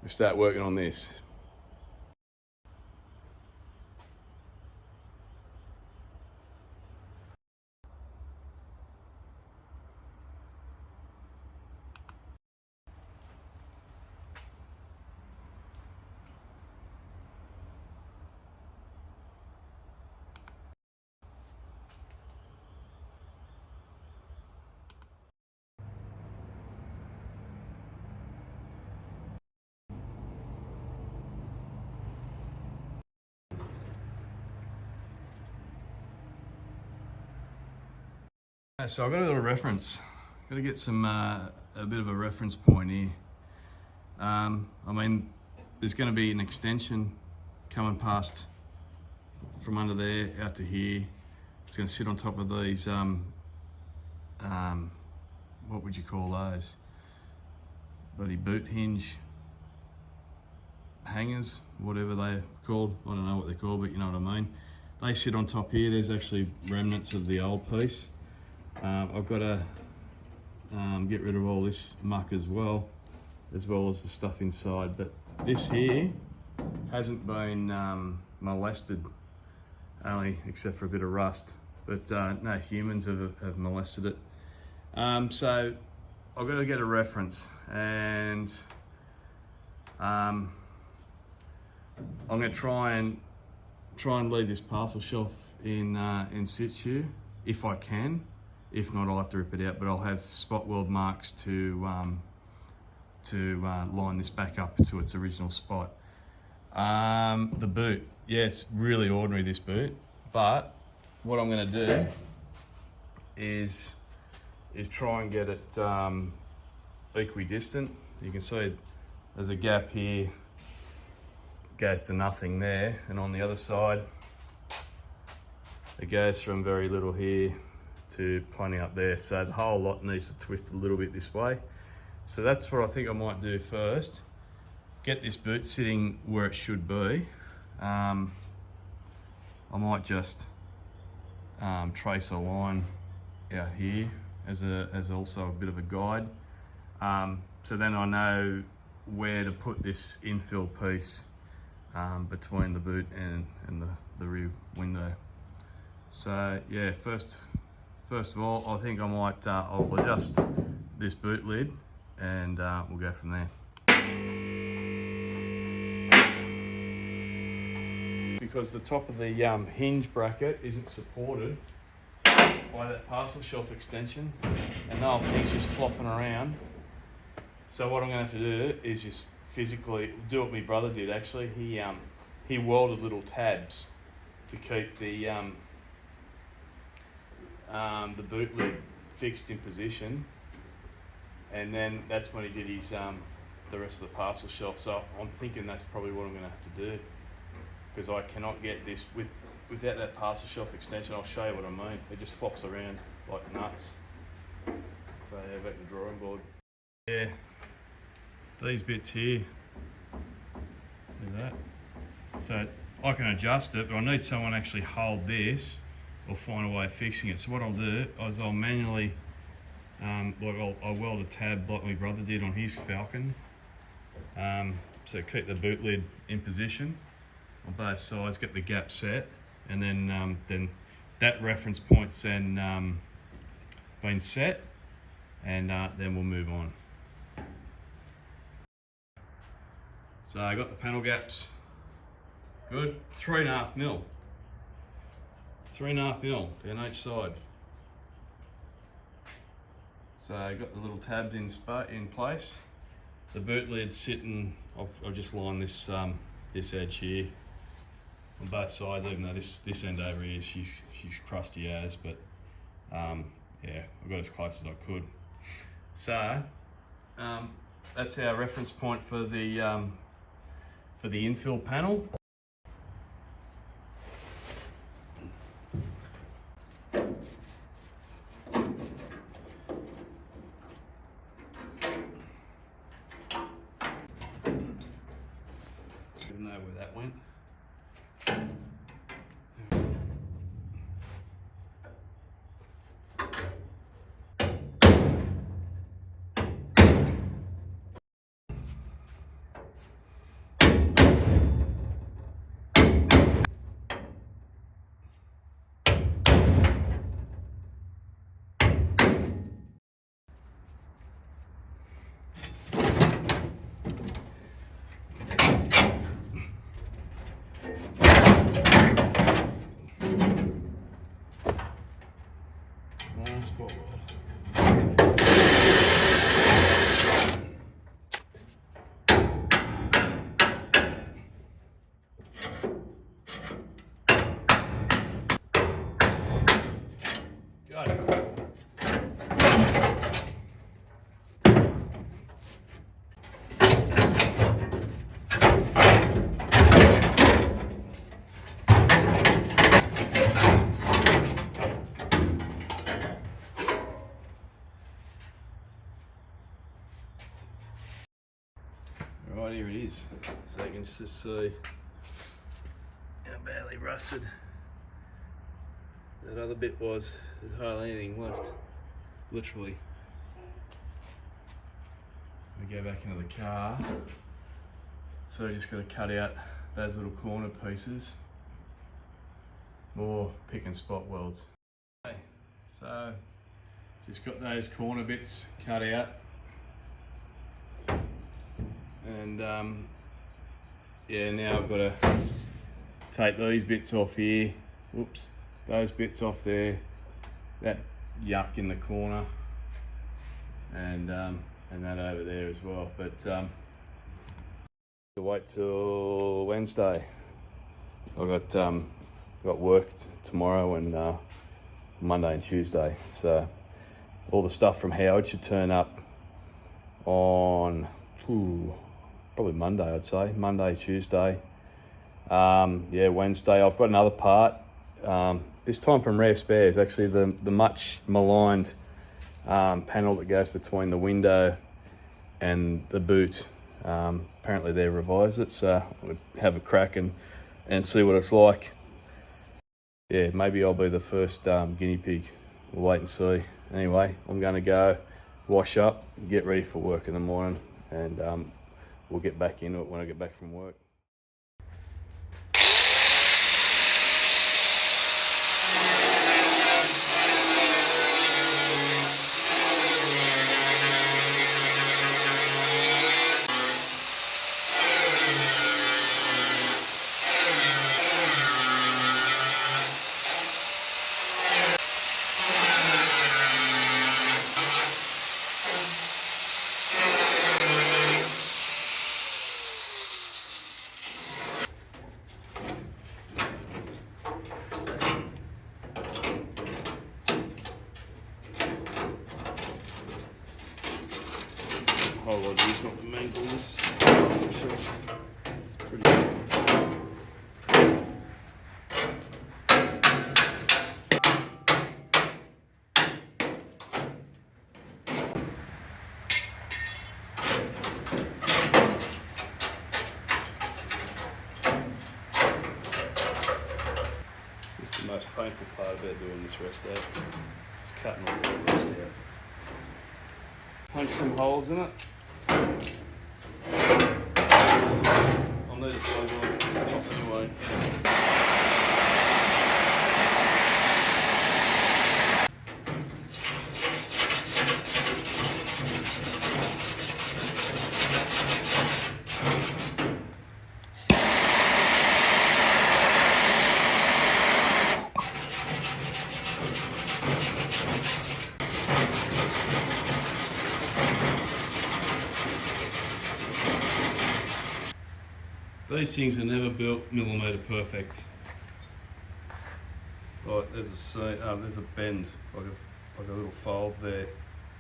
we'll start working on this. So I've got a little reference. Got to get some a bit of a reference point here. I mean, there's going to be an extension coming past from under there out to here. It's going to sit on top of these. What would you call those? Bloody boot hinge hangers, whatever they're called. I don't know what they're called, but you know what I mean. They sit on top here. There's actually remnants of the old piece. I've got to get rid of all this muck as well as the stuff inside. But this here hasn't been molested, only except for a bit of rust. But no humans have molested it. So I've got to get a reference, and I'm going to try and leave this parcel shelf in situ if I can. If not, I'll have to rip it out, but I'll have spot weld marks to line this back up to its original spot. The boot, yeah, it's really ordinary, this boot, but what I'm going to do is try and get it equidistant. You can see there's a gap here, goes to nothing there, and on the other side it goes from very little here to plenty up there. So the whole lot needs to twist a little bit this way. So that's what I think I might do first. Get this boot sitting where it should be. I might just trace a line out here as also a bit of a guide. So then I know where to put this infill piece between the boot and the rear window. So yeah, first of all, I think I might I'll adjust this boot lid, and we'll go from there. Because the top of the hinge bracket isn't supported by that parcel shelf extension, and the whole thing's just flopping around. So what I'm going to have to do is just physically do what my brother did. Actually, he welded little tabs to keep the boot lid fixed in position, and then that's when he did his the rest of the parcel shelf. So I'm thinking that's probably what I'm going to have to do, because I cannot get this without that parcel shelf extension. I'll show you what I mean. It just flops around like nuts. So yeah, back to the drawing board. Yeah, these bits here, see that? So I can adjust it, but I need someone to actually hold this or find a way of fixing it. So what I'll do is I'll manually, I'll weld a tab like my brother did on his Falcon. So keep the boot lid in position on both sides, get the gap set, and then that reference point's then been set, and then we'll move on. So I got the panel gaps, good, 3.5 mil. 3.5 mil down each side. So I got the little tabs in place. The boot lid's sitting. I've just lined this this edge here on both sides. Even though this end over here, she's crusty as, but yeah, I got as close as I could. So that's our reference point for the infill panel. Don't know where that went. here it is. So you can just see how badly rusted that other bit was. There's hardly anything left, literally. We go back into the car. So just got to cut out those little corner pieces. More pick and spot welds. Okay, so just got those corner bits cut out. And yeah, now I've got to take these bits off here. Whoops, those bits off there. That yuck in the corner. And that over there as well. But to wait till Wednesday. I've got work tomorrow and Monday and Tuesday. So all the stuff from Howard should turn up on probably Monday, I'd say. Monday, Tuesday. Yeah, Wednesday. I've got another part. This time from Rare Spares, actually the much maligned panel that goes between the window and the boot. Apparently they revised it, so I'll have a crack and see what it's like. Yeah, maybe I'll be the first guinea pig. We'll wait and see. Anyway, I'm going to go wash up, get ready for work in the morning, and we'll get back into it when I get back from work. Whole lot of these not to mangle this. This is pretty good. This is the most painful part about doing this rest out. It's cutting all the rest out. Punch some holes in it. I'll need a slug on the top anyway. These things are never built millimetre perfect. Right, there's a bend, like a little fold there.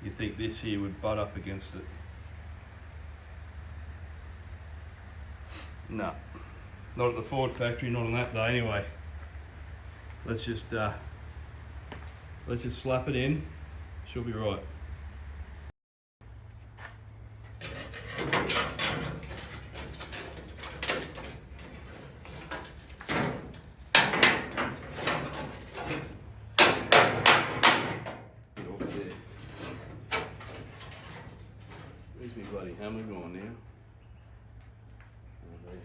You think this here would butt up against it? No, not at the Ford factory, not on that day anyway. Let's just slap it in. She'll be right. Where's my bloody hammer going now? Oh, there.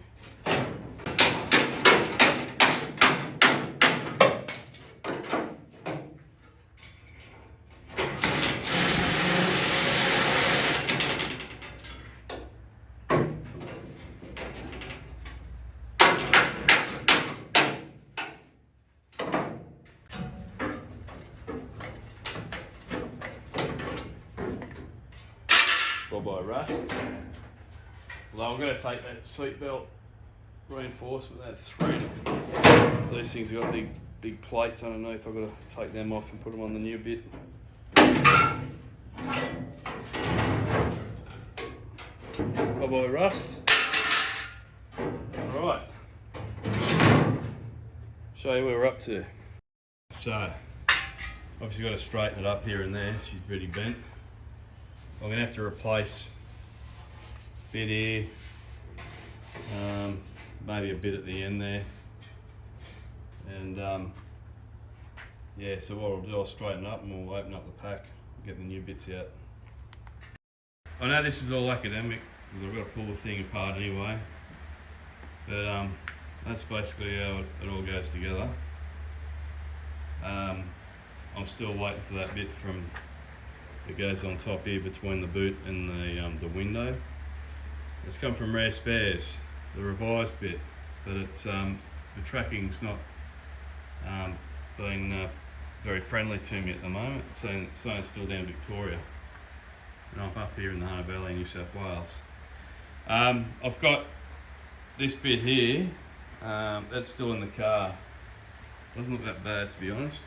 By rust. Although I'm going to take that seatbelt reinforcement, that thread. These things have got big plates underneath. I've got to take them off and put them on the new bit. By rust. Alright. Show you where we're up to. So, obviously got to straighten it up here and there. She's pretty bent. I'm going to have to replace bit here, maybe a bit at the end there. And yeah, so what I'll do, I'll straighten up and we'll open up the pack, get the new bits out. I know this is all academic because I've got to pull the thing apart anyway, but that's basically how it all goes together. I'm still waiting for that bit from that goes on top here between the boot and the window. It's come from Rare Spares, the revised bit, but it's the tracking's not been very friendly to me at the moment, so it's still down Victoria, and I'm up here in the Hunter Valley, New South Wales. I've got this bit here, that's still in the car. Doesn't look that bad, to be honest.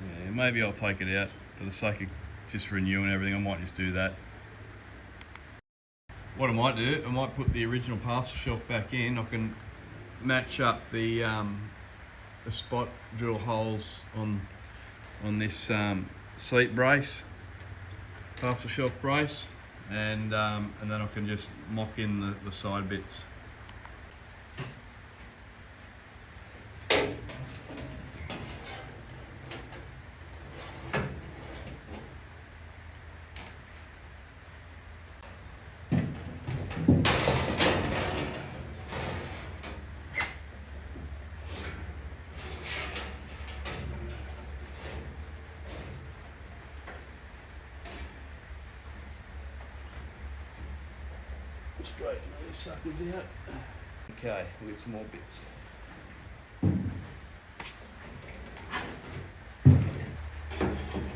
Yeah, maybe I'll take it out for the sake of just renewing everything. I might just do that. What I might do, I might put the original parcel shelf back in. I can match up the spot drill holes on this seat brace, parcel shelf brace, and then I can just mock in the side bits. Straighten these suckers out. Okay, we'll get some more bits.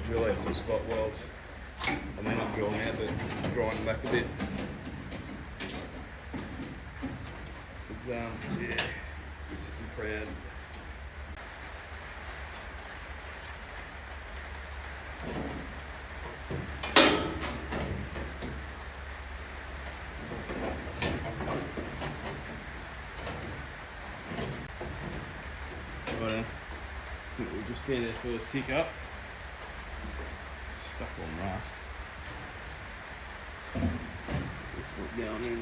Drill out some spot welds. I may not drill them out, but grind them back a bit. Yeah, sitting proud. Right, I think we'll just get our first hiccup. Stuck on rust. Let's look down in.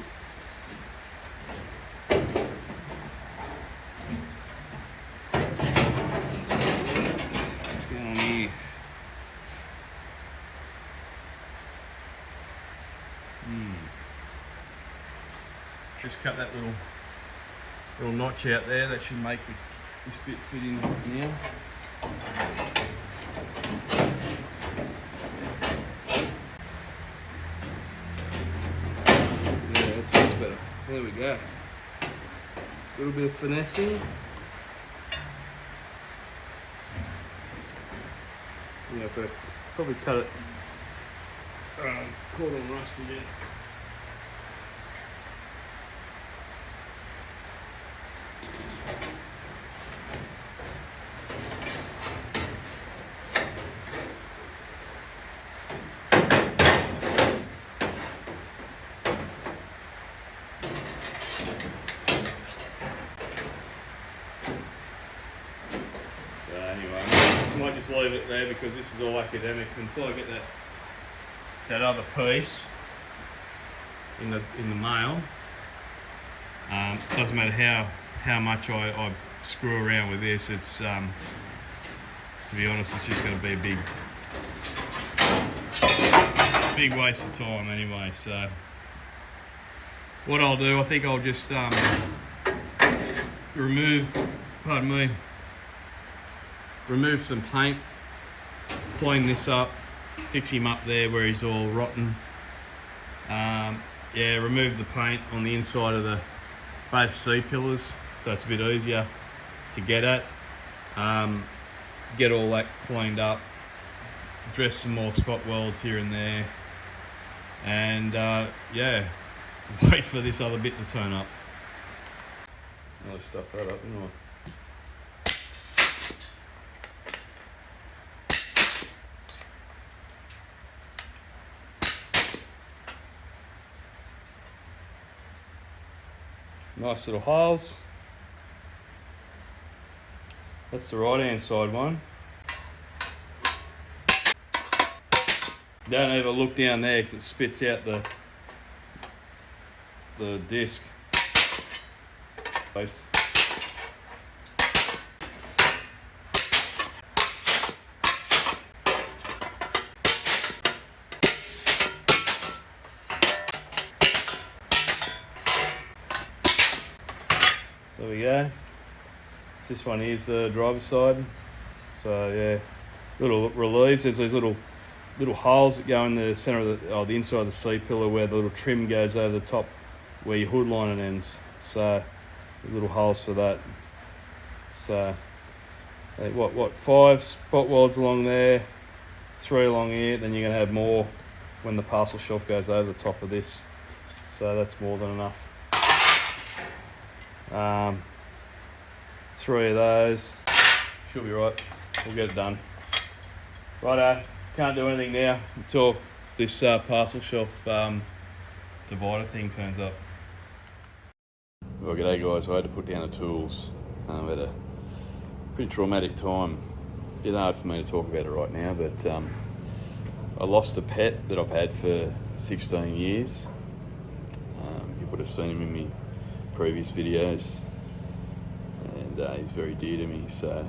What's going on here? Just cut that little notch out there. That should make this bit fit in now. Yeah, that's much better. There we go. A little bit of finessing. Yeah, but probably cut it caught on rust again. I might just leave it there because this is all academic until I get that other piece in the mail. Doesn't matter how much I screw around with this. It's to be honest, it's just going to be a big waste of time anyway. So what I'll do, I think I'll just remove some paint, clean this up, fix him up there where he's all rotten. Yeah, remove the paint on the inside of both C-pillars so it's a bit easier to get at. Get all that cleaned up, dress some more spot welds here and there, and yeah, wait for this other bit to turn up. I'll stuff that up, didn't I? Nice little holes. That's the right hand side one. Don't ever look down there because it spits out the the disc. Place. There we go. This one is the driver's side. So yeah, little relieves. There's these little holes that go in the center of the inside of the C-pillar where the little trim goes over the top where your hood lining ends. So little holes for that. So what 5 spot welds along there, 3 along here. Then you're gonna have more when the parcel shelf goes over the top of this. So that's more than enough. 3 of those should be right. We'll get it done. Righto, can't do anything now until this parcel shelf divider thing turns up. Well, g'day guys, I had to put down the tools. I had a pretty traumatic time. A bit hard for me to talk about it right now, but I lost a pet that I've had for 16 years. You would have seen him in my previous videos, and he's very dear to me, so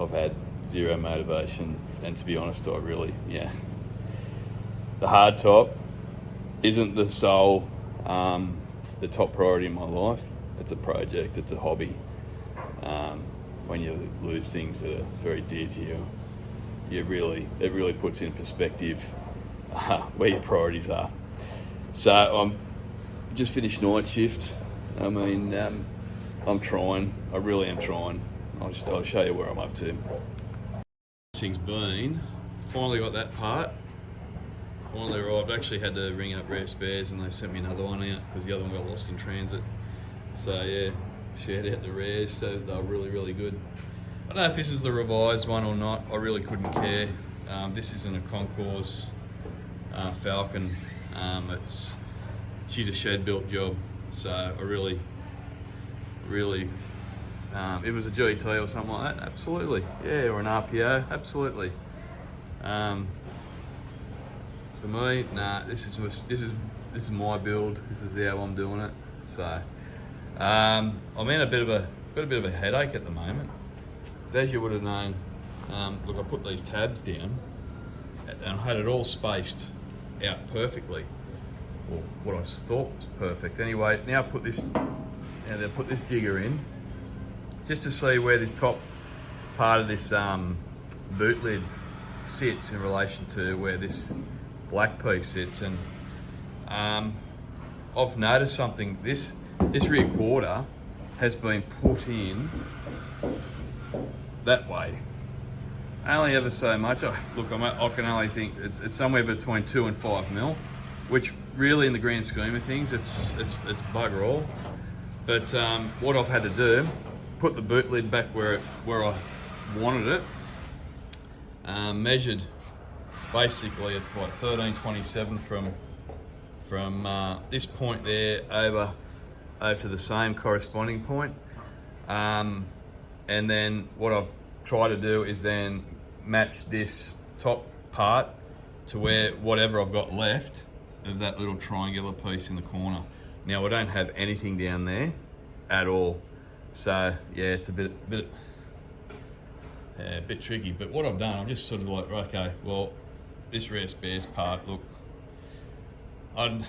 I've had zero motivation, and to be honest, I really, the hard top isn't the sole, the top priority in my life. It's a project, it's a hobby. When you lose things that are very dear to you, it really puts in perspective where your priorities are. So I'm just finished night shift. I mean, I'm trying. I really am trying. I'll show you where I'm up to. This thing's been. Finally got that part. Finally arrived. Actually had to ring up Rare Spares and they sent me another one out because the other one got lost in transit. So yeah, shout out to Rares. So they're really, really good. I don't know if this is the revised one or not. I really couldn't care. This isn't a Concours Falcon. She's a shed built job. So I really, if it was a GT or something like that, absolutely. Yeah, or an RPO, absolutely. For me, nah, this is my build. This is how I'm doing it. So I'm in got a bit of a headache at the moment. Because as you would have known, look, I put these tabs down and I had it all spaced out perfectly. Or what I thought was perfect. Anyway, now I put this jigger in just to see where this top part of this boot lid sits in relation to where this black piece sits, and I've noticed something. This rear quarter has been put in that way. Only ever so much. Look, I can only think it's somewhere between 2 and 5 mil, which really, in the grand scheme of things, it's bugger all. But what I've had to do, put the boot lid back where I wanted it. Measured, basically, it's like 1327 from this point there over to the same corresponding point. And then what I've tried to do is then match this top part to where whatever I've got left of that little triangular piece in the corner. Now I don't have anything down there at all, so yeah, it's a bit tricky. But what I've done, I'm just sort of like, okay, well, this Rare Spares part, look, I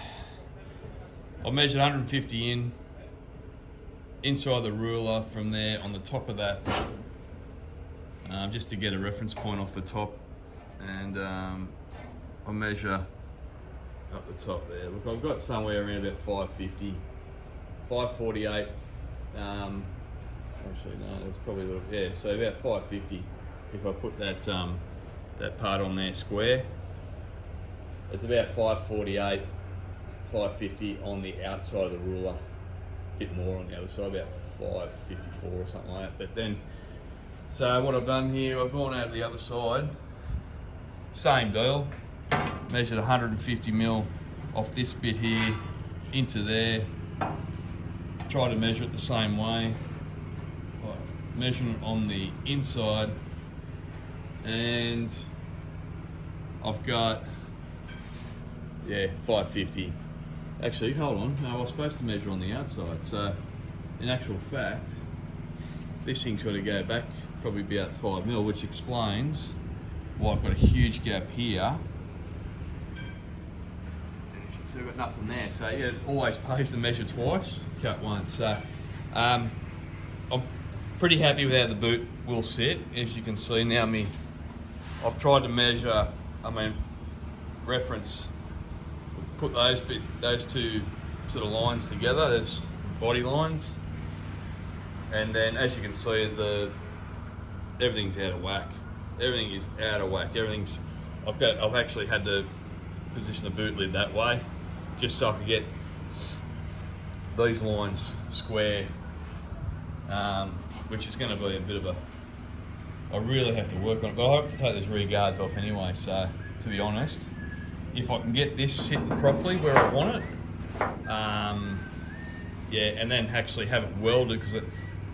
measured 150 inside the ruler from there on the top of that, just to get a reference point off the top, and I measure up the top there. Look, I've got somewhere around about 550, 548. Actually, no, that's probably a little, yeah. So about 550. If I put that that part on there square, it's about 548, 550 on the outside of the ruler. A bit more on the other side, about 554 or something like that. But then, so what I've done here, I've gone out to the other side. Same deal. Measured 150 mil off this bit here into there. Try to measure it the same way. Measuring it on the inside, and I've got 550, Actually, hold on. No, I was supposed to measure on the outside. So, in actual fact, this thing's got to go back probably about 5 mil, which explains why I've got a huge gap here. And you can see I've got nothing there. So yeah, it always pays to measure twice, cut once. So I'm pretty happy with how the boot will sit. As you can see now, I've tried to measure, reference, put those two sort of lines together. There's body lines. And then as you can see, everything's out of whack. Everything is out of whack. I've actually had to position the boot lid that way, just so I could get these lines square, which is going to be a bit of I really have to work on it, but I hope to take those rear guards off anyway. So to be honest, if I can get this sitting properly where I want it, yeah, and then actually have it welded, because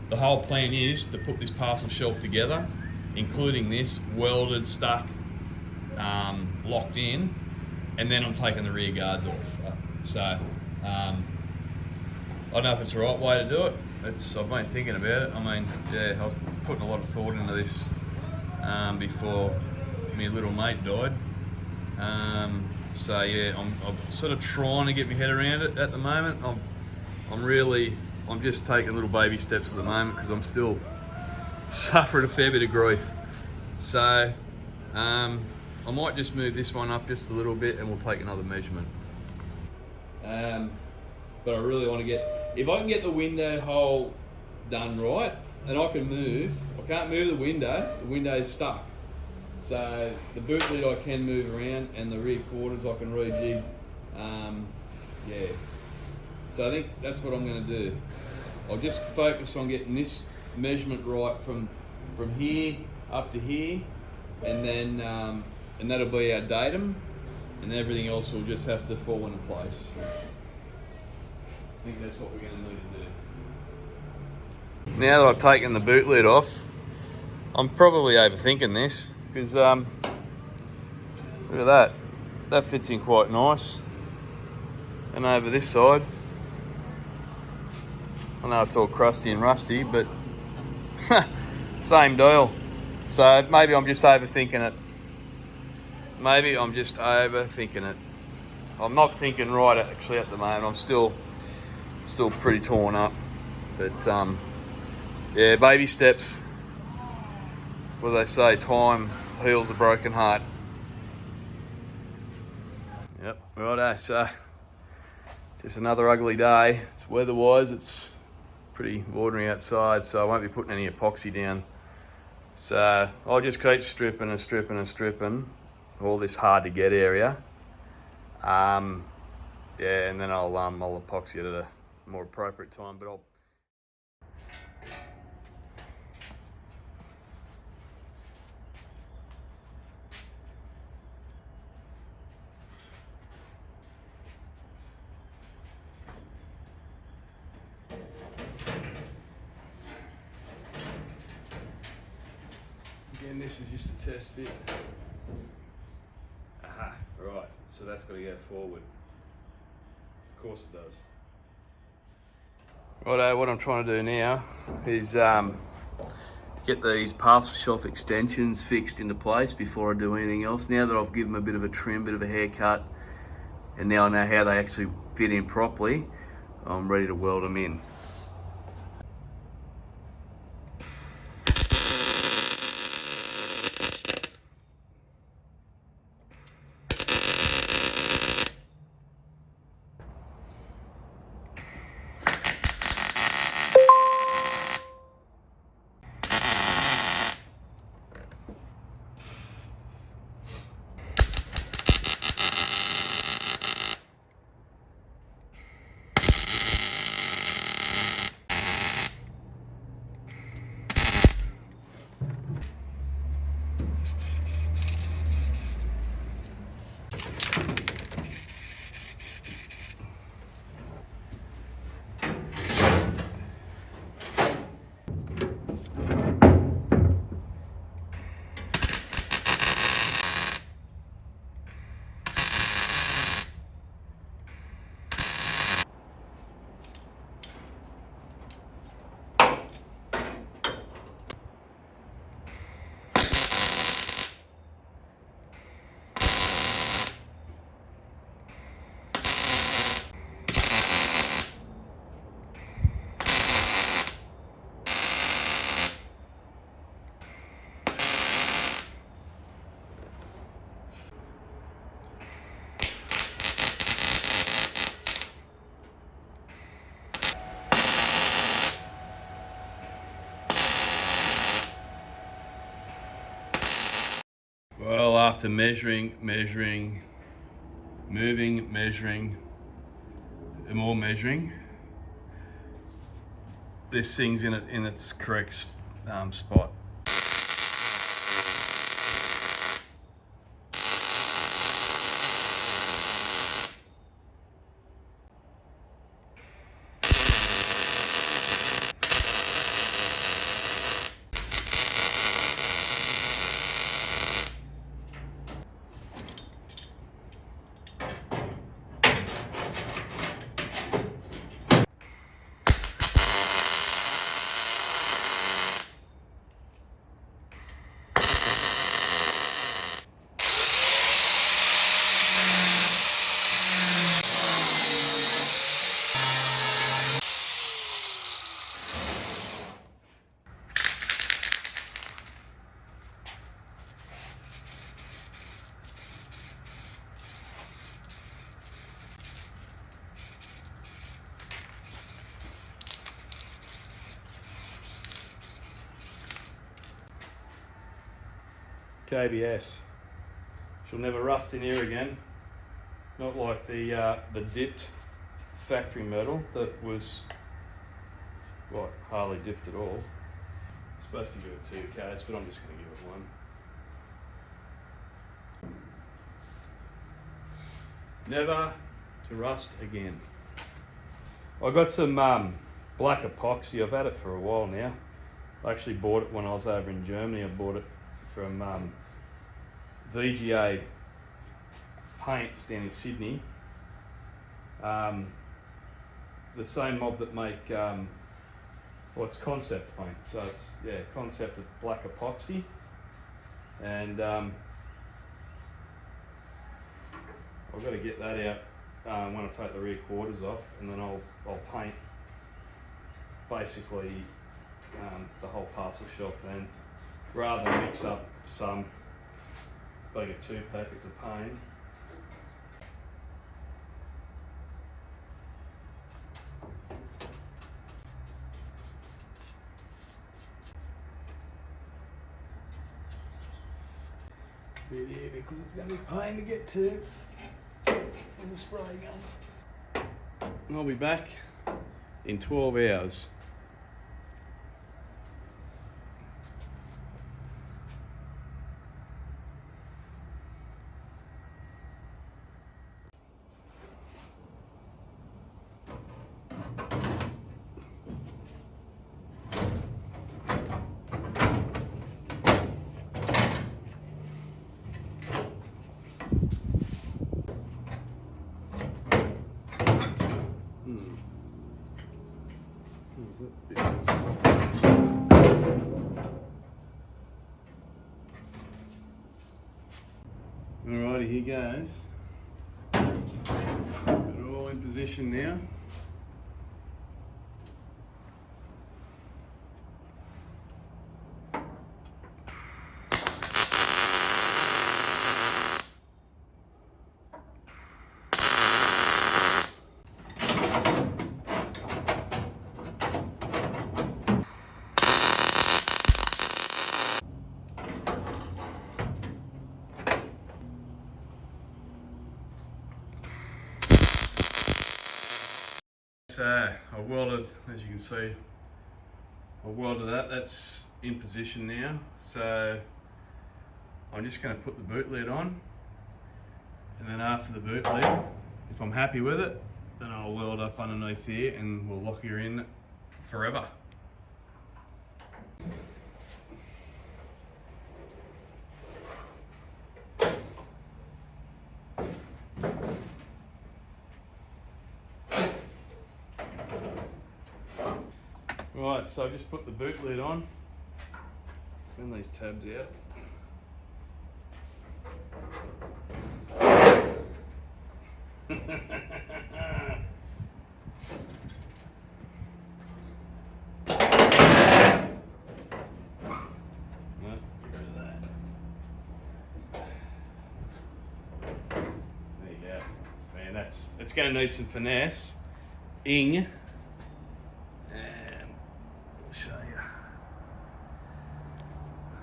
the whole plan is to put this parcel shelf together, including this, welded, stuck, locked in, and then I'm taking the rear guards off. So I don't know if it's the right way to do it. I've been thinking about it. Yeah, I was putting a lot of thought into this before my little mate died. So yeah, I'm sort of trying to get my head around it at the moment. I'm just taking little baby steps at the moment, because I'm still suffering a fair bit of grief. So I might just move this one up just a little bit and we'll take another measurement. But I really want to if I can get the window hole done right, then I can't move the window's stuck. So the boot lid I can move around, and the rear quarters I can rejig. Yeah. So I think that's what I'm going to do. I'll just focus on getting this measurement right from here up to here, and then and that'll be our datum, and everything else will just have to fall into place. I think that's what we're going to need to do. Now that I've taken the boot lid off, I'm probably overthinking this, because look at that. That fits in quite nice. And over this side, I know it's all crusty and rusty, but same deal. So maybe I'm just overthinking it. I'm not thinking right actually at the moment. I'm still pretty torn up. But yeah, baby steps. What do they say? Time heals a broken heart. Yep, righto. So just another ugly day. It's weather-wise, it's pretty ordinary outside, so I won't be putting any epoxy down. So I'll just keep stripping and stripping and stripping all this hard to get area. Yeah, and then I'll epoxy it at a more appropriate time. But I'll again, this is just a test fit. Aha, right. So that's got to go forward. Of course it does. Righto, what I'm trying to do now is get these parcel shelf extensions fixed into place before I do anything else. Now that I've given them a bit of a trim, bit of a haircut, and now I know how they actually fit in properly, I'm ready to weld them in. Well, after measuring, moving, measuring, and more measuring, this thing's in its correct spot. KBS. She'll never rust in here again. Not like the dipped factory metal that was hardly dipped at all. Supposed to give it 2Ks, but I'm just going to give it 1. Never to rust again. I got some black epoxy. I've had it for a while now. I actually bought it when I was over in Germany. I bought it from VGA Paints down in Sydney. The same mob that make it's Concept paint. So it's Concept of black epoxy, and I've got to get that out when I take the rear quarters off, and then I'll paint basically the whole parcel shelf then, rather than mix up some. If I get 2 packets of paint. Here because it's going to be a pain to get to with the spray gun. I'll be back in 12 hours. Alrighty, here goes. Got it all in position now. So I welded, as you can see, I welded that. That's in position now. So I'm just going to put the boot lid on, and then after the boot lid, if I'm happy with it, then I'll weld up underneath here and we'll lock her in forever. Right, so I just put the boot lid on, turn these tabs out. It's going to need some finesse. And I'll show you.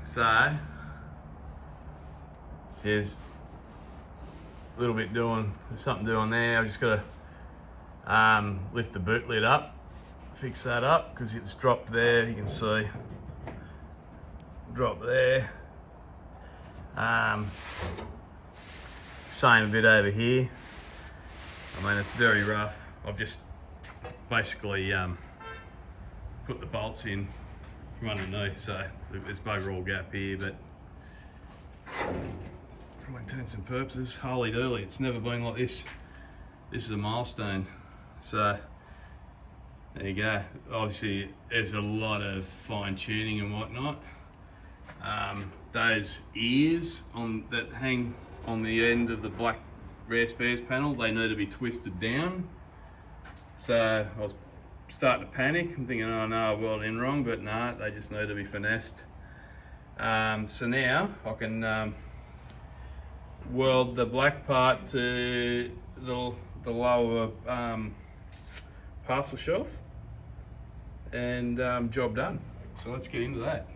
So there's a little bit there's something doing there. I've just got to lift the boot lid up, fix that up because it's dropped there. You can see, drop there. Same a bit over here. I mean, it's very rough. I've just basically put the bolts in from underneath, so there's bugger all gap here, but for all intents and purposes, holy dooly, it's never been like this. This is a milestone. So there you go. Obviously, there's a lot of fine tuning and whatnot. Those ears that hang on the end of the black rear spares panel, they need to be twisted down. So I was starting to panic. I'm thinking, oh no, I welded in wrong, but no, they just need to be finessed. So now I can weld the black part to the lower parcel shelf, and job done. So let's get into that.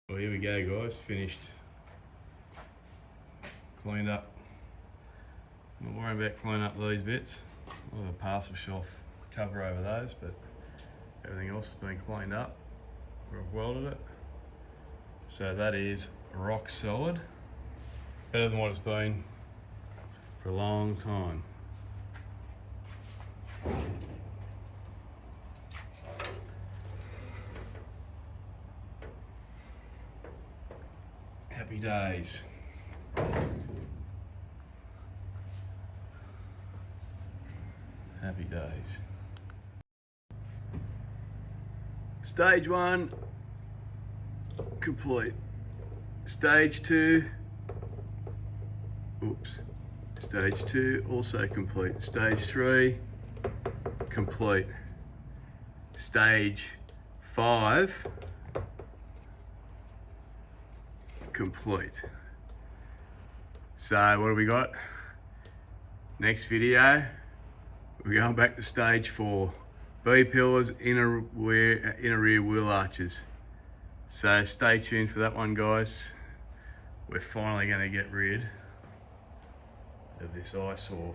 Well, here we go, guys. Finished, cleaned up. I'm not worrying about cleaning up these bits. I'll have a parcel shelf cover over those, but everything else has been cleaned up where I've welded it. So that is rock solid. Better than what it's been for a long time. Happy days. Happy days. Stage 1 complete. Stage 2, Stage 2 also complete. Stage 3 complete. Stage 5 complete. So what do we got? Next video, we're going back to stage 4. B pillars, inner rear wheel arches. So stay tuned for that one, guys. We're finally going to get rid of this eyesore.